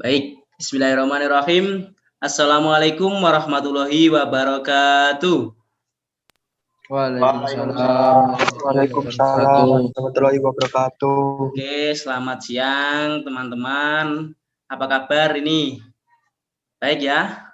Baik, bismillahirrahmanirrahim. Assalamualaikum warahmatullahi wabarakatuh. Waalaikumsalam warahmatullahi wabarakatuh. Oke, selamat siang teman-teman. Apa kabar ini? Baik ya?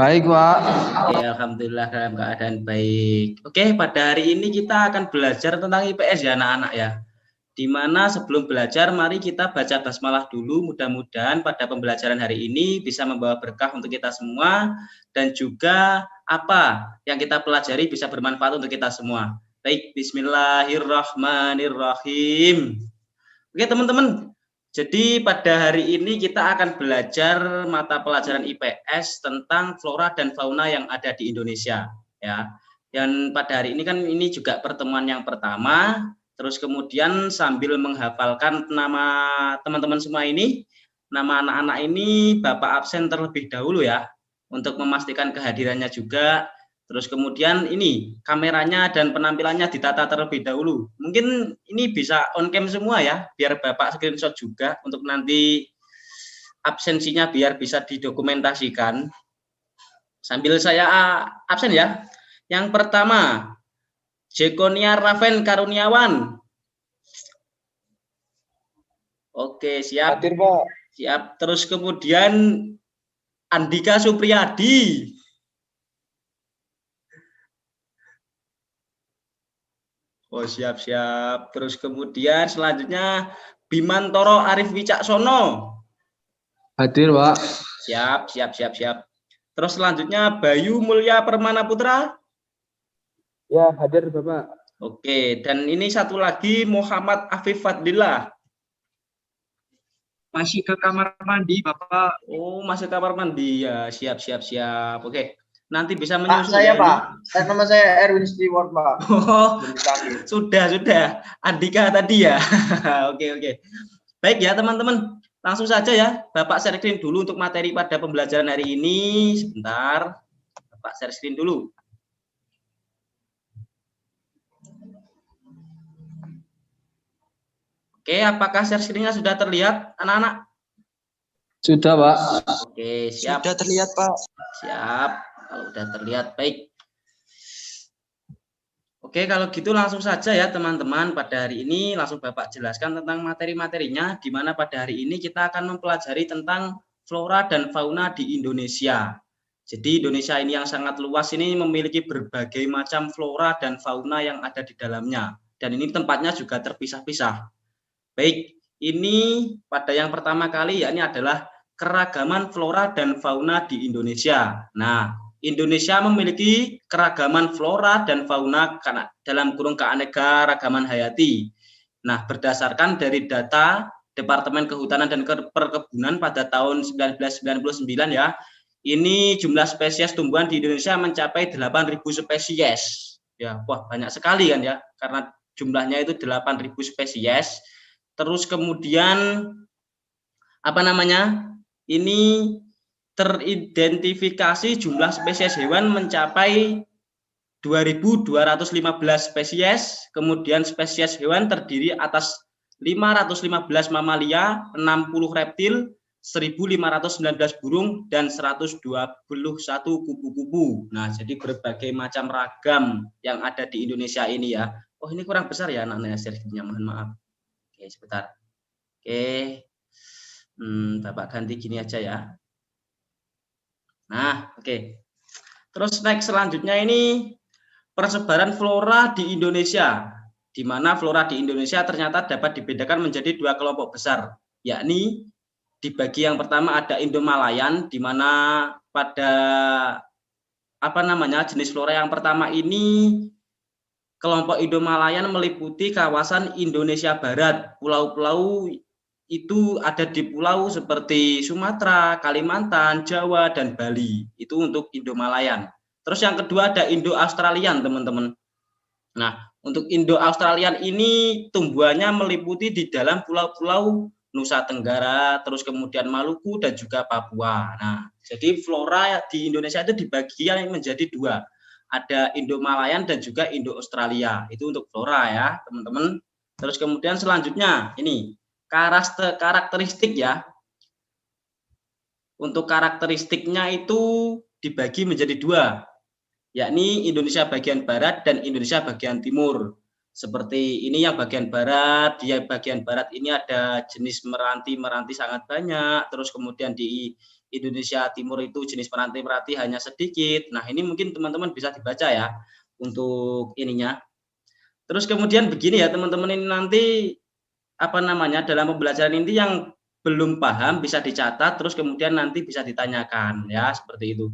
Baik, Pak. Oke, alhamdulillah dalam keadaan baik. Oke, pada hari ini kita akan belajar tentang IPS ya anak-anak ya. Dimana sebelum belajar, mari kita baca basmalah dulu. Mudah-mudahan pada pembelajaran hari ini bisa membawa berkah untuk kita semua dan juga apa yang kita pelajari bisa bermanfaat untuk kita semua. Baik, bismillahirrahmanirrahim. Oke teman-teman, jadi pada hari ini kita akan belajar mata pelajaran IPS tentang flora dan fauna yang ada di Indonesia ya. Dan pada hari ini kan ini juga pertemuan yang pertama. Terus kemudian sambil menghafalkan nama teman-teman semua ini, nama anak-anak ini Bapak absen terlebih dahulu ya, untuk memastikan kehadirannya juga. Terus kemudian ini kameranya dan penampilannya ditata terlebih dahulu. Mungkin ini bisa on cam semua ya, biar Bapak screenshot juga untuk nanti absensinya biar bisa didokumentasikan. Sambil saya absen ya. Yang pertama, Jekonia Raven Karuniawan. Oke, siap. Hadir, Pak. Siap. Terus kemudian Andika Supriyadi. Oh, siap-siap. Terus kemudian selanjutnya Bimantoro Arif Wicaksono. Hadir, Pak. Siap. Terus selanjutnya Bayu Mulya Permana Putra. Ya, hadir Bapak. Oke, dan ini satu lagi Muhammad Afif Fadlillah. Masih ke kamar mandi, Bapak. Oh, masih kamar mandi ya. Siap. Oke. Nanti bisa menyusul saya, ya, Pak. Nama saya Erwin Stewart, Pak. Oh, sudah. Andika tadi ya. Oke. Baik ya, teman-teman. Langsung saja ya. Bapak share screen dulu untuk materi pada pembelajaran hari ini. Sebentar. Bapak share screen dulu. Oke, apakah share screen-nya sudah terlihat, anak-anak? Sudah, Pak. Oke, siap. Sudah terlihat, Pak. Siap. Kalau sudah terlihat, baik. Oke, kalau gitu langsung saja ya, teman-teman. Pada hari ini langsung Bapak jelaskan tentang materi-materinya, di mana pada hari ini kita akan mempelajari tentang flora dan fauna di Indonesia. Jadi Indonesia ini yang sangat luas ini memiliki berbagai macam flora dan fauna yang ada di dalamnya. Dan ini tempatnya juga terpisah-pisah. Baik, ini pada yang pertama kali yakni adalah keragaman flora dan fauna di Indonesia. Nah, Indonesia memiliki keragaman flora dan fauna dalam kurung keanekaragaman hayati. Nah, berdasarkan dari data Departemen Kehutanan dan Perkebunan pada tahun 1999 ya, ini jumlah spesies tumbuhan di Indonesia mencapai 8.000 spesies. Ya, wah banyak sekali kan ya, karena jumlahnya itu 8.000 spesies. Terus kemudian ini teridentifikasi jumlah spesies hewan mencapai 2.215 spesies. Kemudian spesies hewan terdiri atas 515 mamalia, 60 reptil, 1.519 burung, dan 121 kupu-kupu. Nah, jadi berbagai macam ragam yang ada di Indonesia ini ya. Oh, ini kurang besar ya anak-anak serinya, mohon maaf. Oke, sebentar. Oke. Bapak ganti gini aja ya. Nah, oke. Terus next selanjutnya ini persebaran flora di Indonesia, di mana flora di Indonesia ternyata dapat dibedakan menjadi dua kelompok besar, yakni di bagi yang pertama ada Indomalayan, di mana pada jenis flora yang pertama ini kelompok Indomalayan meliputi kawasan Indonesia Barat. Pulau-pulau itu ada di pulau seperti Sumatera, Kalimantan, Jawa, dan Bali. Itu untuk Indomalayan. Terus yang kedua ada Indo-Australian, teman-teman. Nah, untuk Indo-Australian ini tumbuhannya meliputi di dalam pulau-pulau Nusa Tenggara, terus kemudian Maluku, dan juga Papua. Nah, jadi flora di Indonesia itu dibagi menjadi dua. Ada Indo-Malayan dan juga Indo-Australia. Itu untuk flora ya, teman-teman. Terus kemudian selanjutnya ini karakteristik ya. Untuk karakteristiknya itu dibagi menjadi dua, yakni Indonesia bagian barat dan Indonesia bagian timur. Seperti ini yang bagian barat, dia bagian barat ini ada jenis meranti sangat banyak, terus kemudian di Indonesia timur itu jenis meranti hanya sedikit. Nah, ini mungkin teman-teman bisa dibaca ya untuk ininya. Terus kemudian begini ya teman-teman, ini nanti dalam pembelajaran ini yang belum paham bisa dicatat, terus kemudian nanti bisa ditanyakan ya, seperti itu.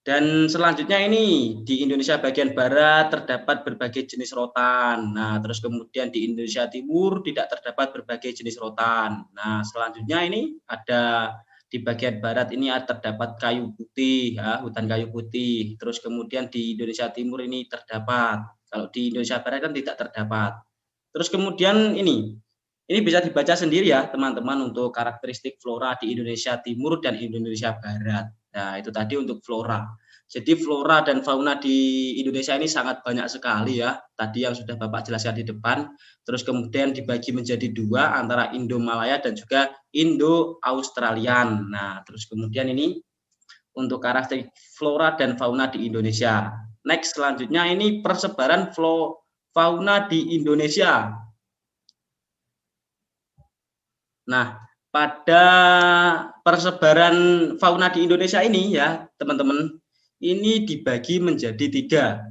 Dan selanjutnya ini di Indonesia bagian barat terdapat berbagai jenis rotan. Nah, terus kemudian di Indonesia timur tidak terdapat berbagai jenis rotan. Nah, selanjutnya ini ada di bagian barat ini terdapat kayu putih ya, hutan kayu putih. Terus kemudian di Indonesia timur ini terdapat. Kalau di Indonesia barat kan tidak terdapat. Terus kemudian ini bisa dibaca sendiri ya teman-teman untuk karakteristik flora di Indonesia timur dan Indonesia barat. Nah, itu tadi untuk flora. Jadi flora dan fauna di Indonesia ini sangat banyak sekali ya. Tadi yang sudah Bapak jelaskan di depan. Terus kemudian dibagi menjadi dua antara Indo-Malaya dan juga Indo-Australian. Nah, terus kemudian ini untuk karakteristik flora dan fauna di Indonesia. Next, selanjutnya ini persebaran fauna di Indonesia. Nah, pada persebaran fauna di Indonesia ini ya teman-teman, ini dibagi menjadi tiga.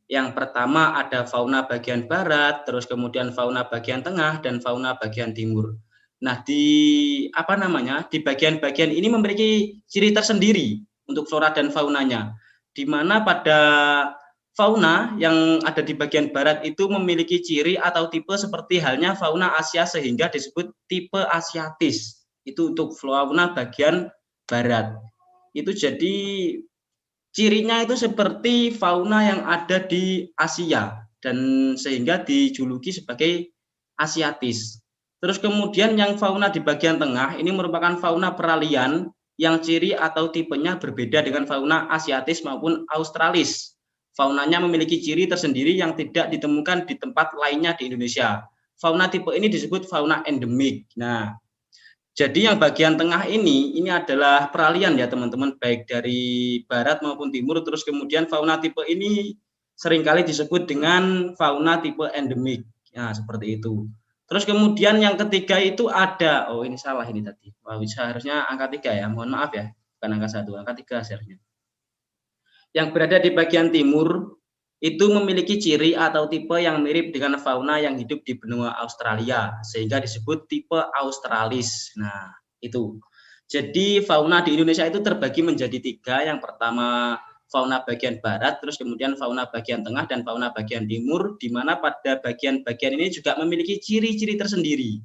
Yang pertama ada fauna bagian barat, terus kemudian fauna bagian tengah, dan fauna bagian timur. Nah, di bagian-bagian ini memiliki ciri tersendiri untuk flora dan faunanya, di mana pada fauna yang ada di bagian barat itu memiliki ciri atau tipe seperti halnya fauna Asia sehingga disebut tipe asiatis. Itu untuk fauna bagian barat. Itu jadi cirinya itu seperti fauna yang ada di Asia dan sehingga dijuluki sebagai asiatis. Terus kemudian yang fauna di bagian tengah ini merupakan fauna peralihan yang ciri atau tipenya berbeda dengan fauna asiatis maupun australis. Faunanya memiliki ciri tersendiri yang tidak ditemukan di tempat lainnya di Indonesia. Fauna tipe ini disebut fauna endemik. Nah, jadi yang bagian tengah ini adalah peralihan ya teman-teman, baik dari barat maupun timur. Terus kemudian fauna tipe ini seringkali disebut dengan fauna tipe endemik. Nah, seperti itu. Terus kemudian yang ketiga itu ada, oh ini salah ini tadi. Wah, seharusnya angka 3 ya, mohon maaf ya, bukan angka 1, angka 3 seharusnya. Yang berada di bagian timur itu memiliki ciri atau tipe yang mirip dengan fauna yang hidup di benua Australia, sehingga disebut tipe australis. Nah, itu. Jadi fauna di Indonesia itu terbagi menjadi tiga. Yang pertama fauna bagian barat, terus kemudian fauna bagian tengah, dan fauna bagian timur, di mana pada bagian-bagian ini juga memiliki ciri-ciri tersendiri.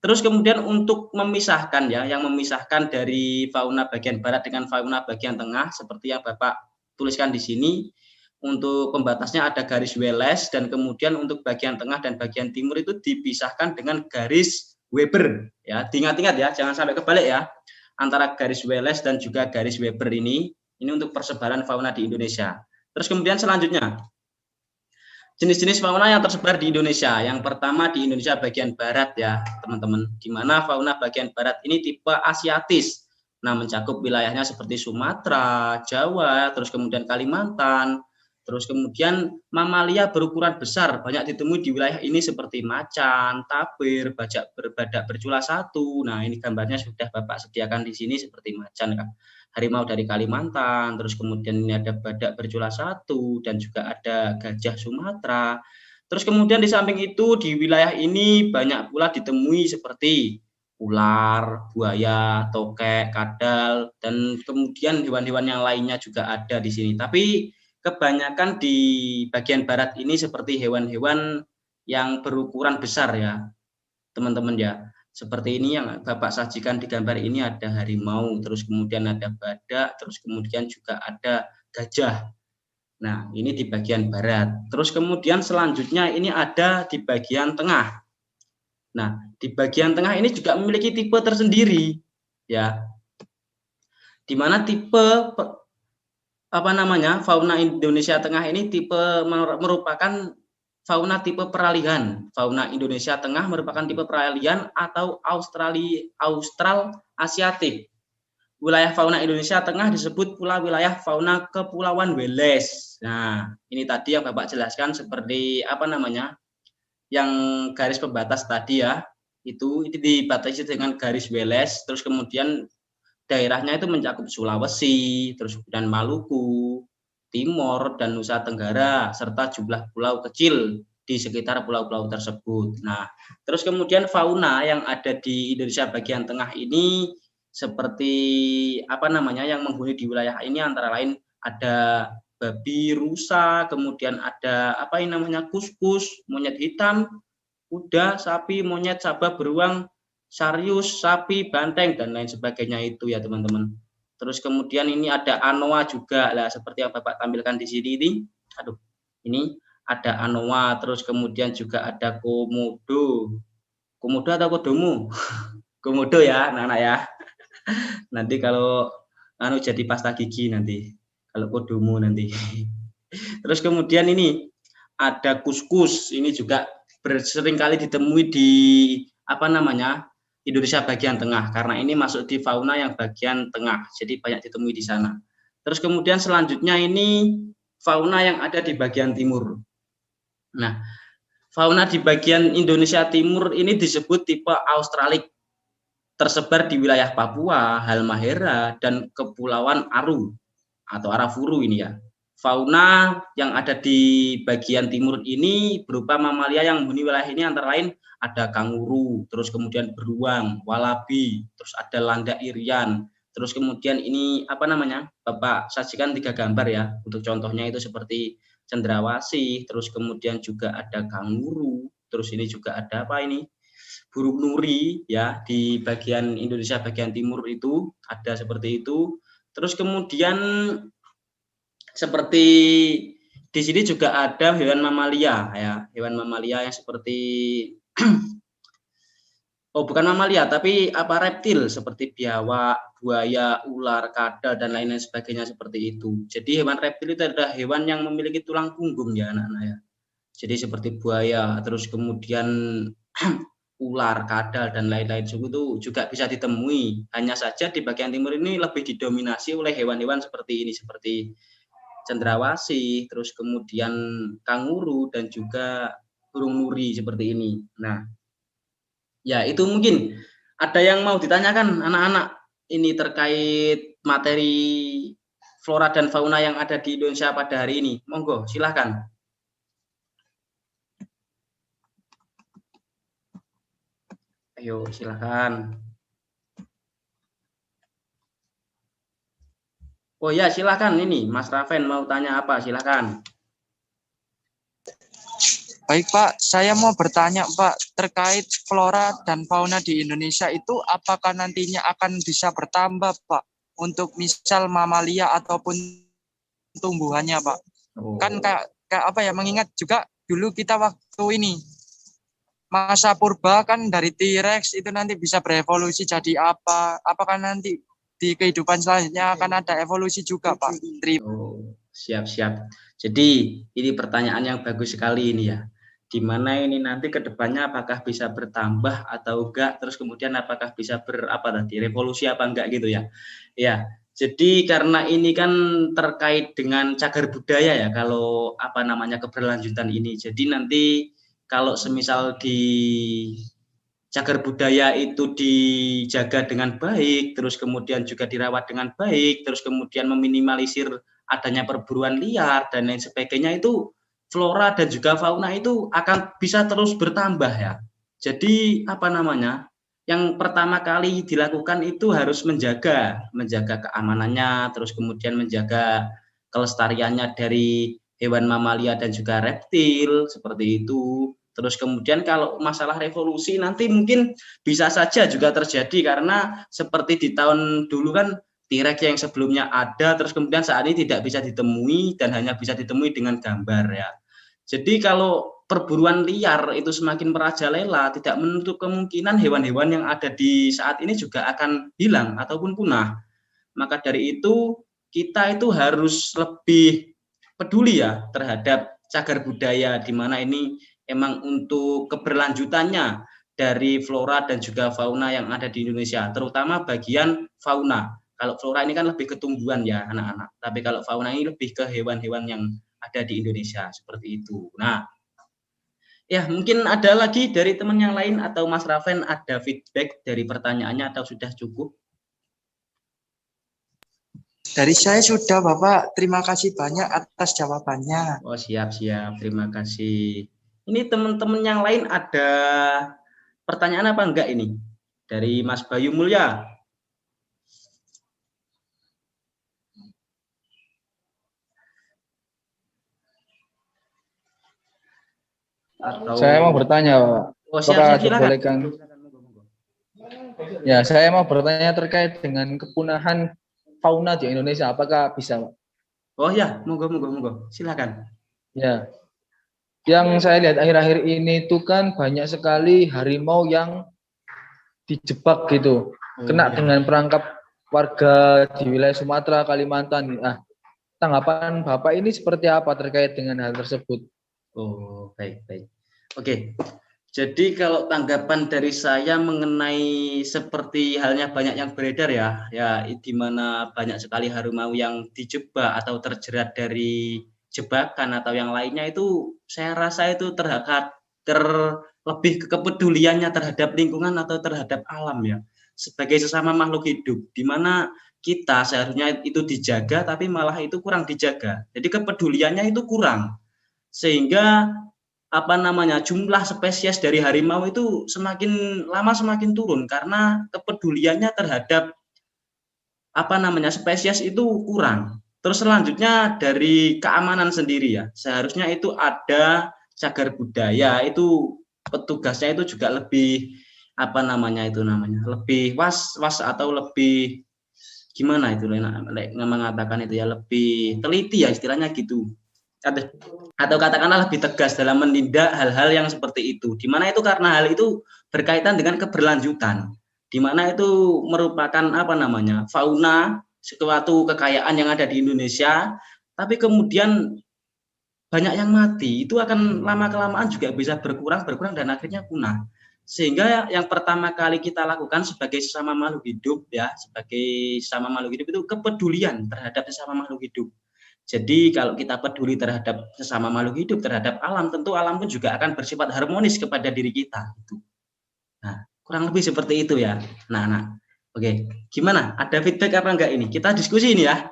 Terus kemudian untuk memisahkan ya, yang memisahkan dari fauna bagian barat dengan fauna bagian tengah, seperti yang Bapak tuliskan di sini, untuk pembatasnya ada garis Wallace, dan kemudian untuk bagian tengah dan bagian timur itu dipisahkan dengan garis Weber ya. Diingat-ingat ya, jangan sampai kebalik ya antara garis Wallace dan juga garis Weber ini untuk persebaran fauna di Indonesia. Terus kemudian selanjutnya jenis-jenis fauna yang tersebar di Indonesia. Yang pertama di Indonesia bagian barat ya teman-teman, di mana fauna bagian barat ini tipe asiatis. Nah, mencakup wilayahnya seperti Sumatera, Jawa, terus kemudian Kalimantan. Terus kemudian mamalia berukuran besar banyak ditemui di wilayah ini seperti macan, tapir, bajak berbadak bercula satu. Nah, ini gambarnya sudah Bapak sediakan di sini seperti macan, harimau dari Kalimantan, terus kemudian ini ada badak bercula satu, dan juga ada gajah Sumatera. Terus kemudian di samping itu di wilayah ini banyak pula ditemui seperti ular, buaya, tokek, kadal, dan kemudian hewan-hewan yang lainnya juga ada di sini. Tapi kebanyakan di bagian barat ini seperti hewan-hewan yang berukuran besar ya teman-teman ya. Seperti ini yang Bapak sajikan di gambar ini, ada harimau, terus kemudian ada badak, terus kemudian juga ada gajah. Nah, ini di bagian barat. Terus kemudian selanjutnya ini ada di bagian tengah. Nah, di bagian tengah ini juga memiliki tipe tersendiri ya. Di mana tipe fauna Indonesia Tengah ini merupakan fauna tipe peralihan. Fauna Indonesia Tengah merupakan tipe peralihan atau Austral Asiatik. wilayah fauna Indonesia Tengah disebut pula wilayah fauna Kepulauan Weles. Nah, ini tadi yang Bapak jelaskan seperti apa namanya, yang garis pembatas tadi ya, itu dibatasi dengan garis Weles, terus kemudian daerahnya itu mencakup Sulawesi, terus kemudian Maluku, Timor, dan Nusa Tenggara, serta jumlah pulau kecil di sekitar pulau-pulau tersebut. Nah, terus kemudian fauna yang ada di Indonesia bagian tengah ini seperti apa namanya yang menghuni di wilayah ini antara lain ada babi, rusa, kemudian ada apa yang namanya kuskus, monyet hitam, kuda, sapi, monyet, sabah, beruang, sarius, sapi, banteng, dan lain sebagainya itu ya teman-teman. Terus kemudian ini ada anoa juga lah seperti yang Bapak tampilkan di sini ini. Aduh, ini ada anoa, terus kemudian juga ada komodo. Komodo atau kodomo? Komodo ya, anak-anak ya. Nanti kalau jadi pasta gigi nanti. Kalau kodomo nanti. Terus kemudian ini ada kuskus. Ini juga sering kali ditemui di apa namanya Indonesia bagian tengah karena ini masuk di fauna yang bagian tengah, jadi banyak ditemui di sana. Terus kemudian selanjutnya ini fauna yang ada di bagian timur. Nah, fauna di bagian Indonesia Timur ini disebut tipe australik, tersebar di wilayah Papua, Halmahera, dan Kepulauan Aru atau Arafuru ini ya. Fauna yang ada di bagian timur ini berupa mamalia yang menghuni wilayah ini antara lain ada kanguru, terus kemudian beruang, walabi, terus ada landak irian, terus kemudian ini apa namanya? Bapak sajikan 3 gambar ya. Untuk contohnya itu seperti cendrawasih, terus kemudian juga ada kanguru, terus ini juga ada apa ini? Burung nuri ya di bagian Indonesia bagian timur itu ada seperti itu. Terus kemudian seperti di sini juga ada hewan mamalia ya, hewan mamalia yang seperti oh bukan mamalia tapi apa reptil seperti biawak, buaya, ular, kadal dan lain-lain sebagainya seperti itu. Jadi hewan reptil itu adalah hewan yang memiliki tulang punggung ya anak-anak ya. Jadi seperti buaya, terus kemudian ular, kadal dan lain-lain itu juga bisa ditemui. Hanya saja di bagian timur ini lebih didominasi oleh hewan-hewan seperti ini, seperti cendrawasih, terus kemudian kanguru dan juga burung nuri seperti ini. Nah, ya itu mungkin ada yang mau ditanyakan anak-anak ini terkait materi flora dan fauna yang ada di Indonesia pada hari ini. Monggo, silahkan. Ayo, silahkan. Oh ya, silahkan ini Mas Raven mau tanya apa, silahkan. Baik Pak, saya mau bertanya Pak terkait flora dan fauna di Indonesia itu apakah nantinya akan bisa bertambah Pak untuk misal mamalia ataupun tumbuhannya Pak? Oh. Kan kayak apa ya, mengingat juga dulu kita waktu ini masa purba kan dari T-Rex itu nanti bisa berevolusi jadi apa? Apakah nanti di kehidupan selanjutnya akan ada evolusi juga Pak? Oh, siap-siap. Jadi ini pertanyaan yang bagus sekali ini ya. Di mana ini nanti ke depannya apakah bisa bertambah atau enggak, terus kemudian apakah bisa revolusi apa enggak gitu ya. Ya, jadi karena ini kan terkait dengan cagar budaya ya kalau apa namanya keberlanjutan ini. Jadi nanti kalau semisal di cagar budaya itu dijaga dengan baik, terus kemudian juga dirawat dengan baik, terus kemudian meminimalisir adanya perburuan liar dan lain sebagainya, itu flora dan juga fauna itu akan bisa terus bertambah ya. Jadi apa namanya? Yang pertama kali dilakukan itu harus menjaga keamanannya, terus kemudian menjaga kelestariannya dari hewan mamalia dan juga reptil seperti itu. Terus kemudian kalau masalah revolusi nanti mungkin bisa saja juga terjadi karena seperti di tahun dulu kan T-Rex yang sebelumnya ada terus kemudian saat ini tidak bisa ditemui dan hanya bisa ditemui dengan gambar ya. Jadi kalau perburuan liar itu semakin merajalela, tidak menutup kemungkinan hewan-hewan yang ada di saat ini juga akan hilang ataupun punah. Maka dari itu kita itu harus lebih peduli ya terhadap cagar budaya di mana ini emang untuk keberlanjutannya dari flora dan juga fauna yang ada di Indonesia, terutama bagian fauna. Kalau flora ini kan lebih ke tumbuhan ya anak-anak, tapi kalau fauna ini lebih ke hewan-hewan yang ada di Indonesia seperti itu. Nah, ya mungkin ada lagi dari teman yang lain atau Mas Raven ada feedback dari pertanyaannya atau sudah cukup? Dari saya sudah, Bapak. Terima kasih banyak atas jawabannya. Oh, siap-siap. Terima kasih. Ini teman-teman yang lain ada pertanyaan apa enggak ini? Dari Mas Bayu Mulya. Atau... Saya mau bertanya, Pak. Oh, siap, silakan. Ya, saya mau bertanya terkait dengan kepunahan fauna di Indonesia. Apakah bisa, Pak? Oh ya, monggo. Silakan. Ya. Yang saya lihat akhir-akhir ini itu kan banyak sekali harimau yang dijebak gitu. Kena dengan perangkap warga di wilayah Sumatera, Kalimantan. Nah, tanggapan Bapak ini seperti apa terkait dengan hal tersebut? Oh, baik. Oke. Jadi kalau tanggapan dari saya mengenai seperti halnya banyak yang beredar ya di mana banyak sekali harimau yang dijebak atau terjerat dari jebakan atau yang lainnya, itu saya rasa itu lebih kepeduliannya terhadap lingkungan atau terhadap alam ya, sebagai sesama makhluk hidup, di mana kita seharusnya itu dijaga tapi malah itu kurang dijaga. Jadi kepeduliannya itu kurang, sehingga jumlah spesies dari harimau itu semakin lama semakin turun karena kepeduliannya terhadap spesies itu kurang. Terus selanjutnya dari keamanan sendiri ya, seharusnya itu ada cagar budaya, itu petugasnya itu juga lebih lebih was atau lebih gimana itu mengatakan itu ya, lebih teliti ya istilahnya gitu, atau katakanlah lebih tegas dalam menindak hal-hal yang seperti itu, di mana itu karena hal itu berkaitan dengan keberlanjutan, di mana itu merupakan fauna, suatu kekayaan yang ada di Indonesia, tapi kemudian banyak yang mati, itu akan lama-kelamaan juga bisa berkurang dan akhirnya punah. Sehingga yang pertama kali kita lakukan sebagai sesama makhluk hidup ya, itu kepedulian terhadap sesama makhluk hidup. Jadi kalau kita peduli terhadap sesama makhluk hidup, terhadap alam, tentu alam pun juga akan bersifat harmonis kepada diri kita. Nah, kurang lebih seperti itu ya. Nah. Oke, gimana? Ada feedback apa enggak ini? Kita diskusi ini ya.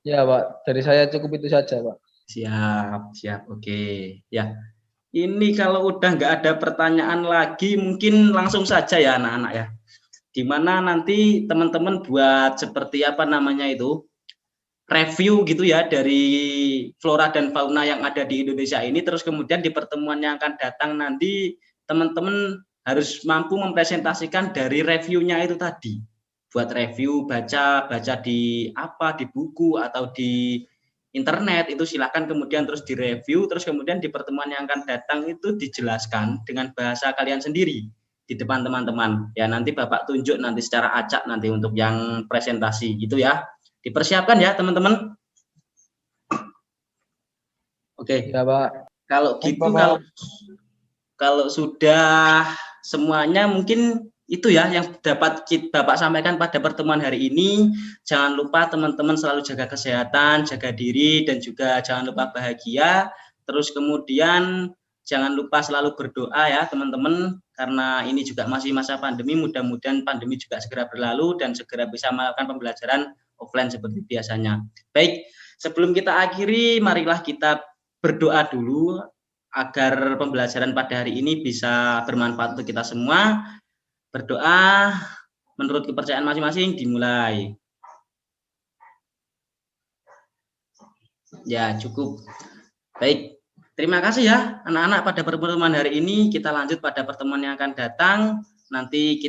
Ya, Pak. Dari saya cukup itu saja, Pak. Siap. Oke. Ya. Ini kalau udah nggak ada pertanyaan lagi, mungkin langsung saja ya anak-anak ya. Dimana nanti teman-teman buat seperti review gitu ya dari flora dan fauna yang ada di Indonesia ini, terus kemudian di pertemuan yang akan datang nanti teman-teman harus mampu mempresentasikan dari reviewnya itu tadi. Buat review, baca di buku atau di internet, itu silahkan kemudian terus direview, terus kemudian di pertemuan yang akan datang itu dijelaskan dengan bahasa kalian sendiri di depan teman-teman ya. Nanti Bapak tunjuk nanti secara acak nanti untuk yang presentasi gitu ya, dipersiapkan ya teman-teman. Oke ya Pak. Kalau gitu, kalau sudah semuanya mungkin itu ya yang dapat Bapak sampaikan pada pertemuan hari ini. Jangan lupa teman-teman selalu jaga kesehatan, jaga diri, dan juga jangan lupa bahagia. Terus kemudian jangan lupa selalu berdoa ya teman-teman, karena ini juga masih masa pandemi. Mudah-mudahan pandemi juga segera berlalu dan segera bisa melakukan pembelajaran offline seperti biasanya. Baik, sebelum kita akhiri, marilah kita berdoa dulu agar pembelajaran pada hari ini bisa bermanfaat untuk kita semua. Berdoa menurut kepercayaan masing-masing, dimulai. Ya, cukup. Baik, terima kasih ya anak-anak pada pertemuan hari ini. Kita lanjut pada pertemuan yang akan datang. Nanti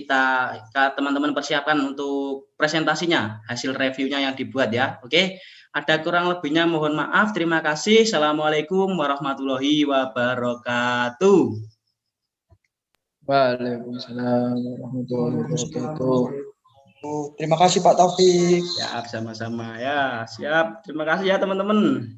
teman-teman persiapkan untuk presentasinya, hasil reviewnya yang dibuat ya. Oke, ada kurang lebihnya mohon maaf. Terima kasih. Assalamualaikum warahmatullahi wabarakatuh. Waalaikumsalam warahmatullahi wabarakatuh. Terima kasih Pak Taufik. Siap, sama-sama ya. Siap. Terima kasih ya teman-teman.